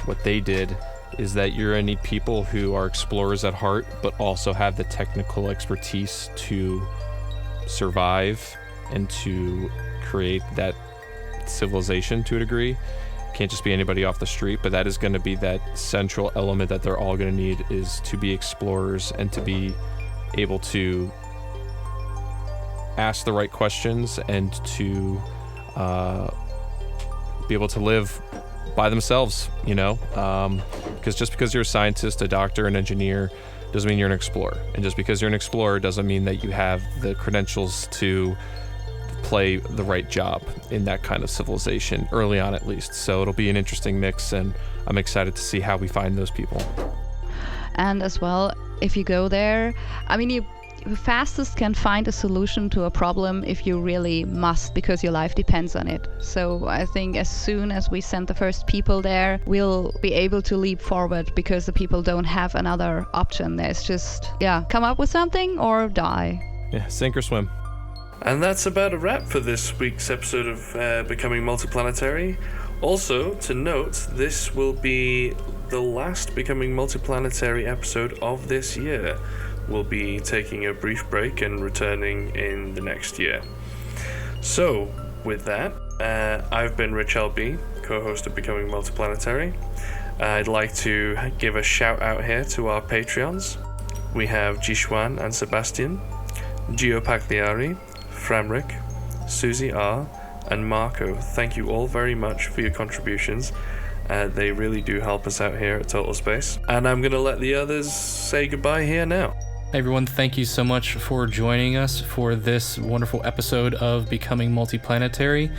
what they did is that you're going to need people who are explorers at heart, but also have the technical expertise to survive and to create that civilization to a degree. Can't just be anybody off the street, but that is going to be that central element that they're all going to need, is to be explorers and to be able to ask the right questions and to be able to live by themselves, because just because you're a scientist, a doctor, an engineer, doesn't mean you're an explorer. And just because you're an explorer doesn't mean that you have the credentials to play the right job in that kind of civilization, early on at least. So it'll be an interesting mix, and I'm excited to see how we find those people. And as well, if you go there, you fastest can find a solution to a problem if you really must, because your life depends on it. So I think as soon as we send the first people there, we'll be able to leap forward, because the people don't have another option. There's just come up with something or die. Sink or swim. And that's about a wrap for this week's episode of Becoming Multiplanetary. Also, to note, this will be the last Becoming Multiplanetary episode of this year. We'll be taking a brief break and returning in the next year. So, with that, I've been RichLB, co-host of Becoming Multiplanetary. I'd like to give a shout out here to our Patreons. We have Jishwan and Sebastian, Gio Pagliari, Framric, Susie R, and Marco. Thank you all very much for your contributions. They really do help us out here at Total Space. And I'm going to let the others say goodbye here now. Hey everyone, thank you so much for joining us for this wonderful episode of Becoming Multiplanetary.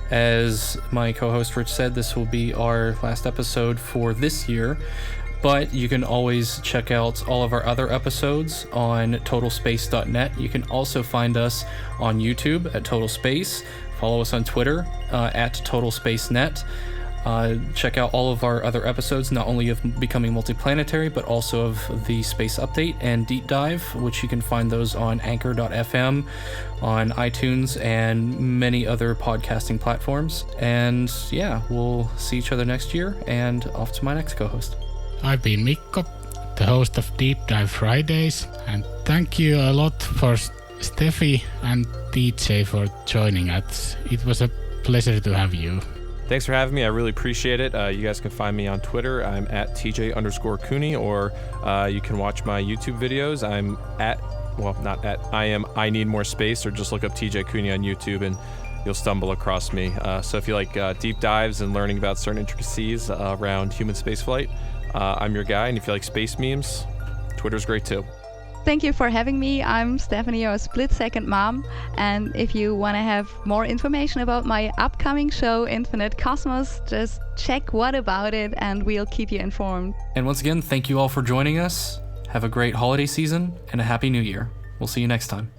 As my co-host Rich said, this will be our last episode for this year, but you can always check out all of our other episodes on totalspace.net. You can also find us on YouTube at Total Space. Follow us on Twitter at TotalSpaceNet. Check out all of our other episodes, not only of Becoming Multiplanetary, but also of the Space Update and Deep Dive, which you can find those on Anchor.fm, on iTunes, and many other podcasting platforms. And we'll see each other next year, and off to my next co-host. I've been Mikko, the host of Deep Dive Fridays, and thank you a lot for Steffi and DJ for joining us. It was a pleasure to have you. Thanks for having me. I really appreciate it. You guys can find me on Twitter. I'm at TJ_Cooney, or you can watch my YouTube videos. I'm at well, not at I Need More Space, or just look up TJ Cooney on YouTube and you'll stumble across me. So if you like deep dives and learning about certain intricacies around human spaceflight, I'm your guy. And if you like space memes, Twitter's great too. Thank you for having me. I'm Stephanie, your split-second mom. And if you want to have more information about my upcoming show, Infinite Cosmos, just check What About It and we'll keep you informed. And once again, thank you all for joining us. Have a great holiday season and a happy new year. We'll see you next time.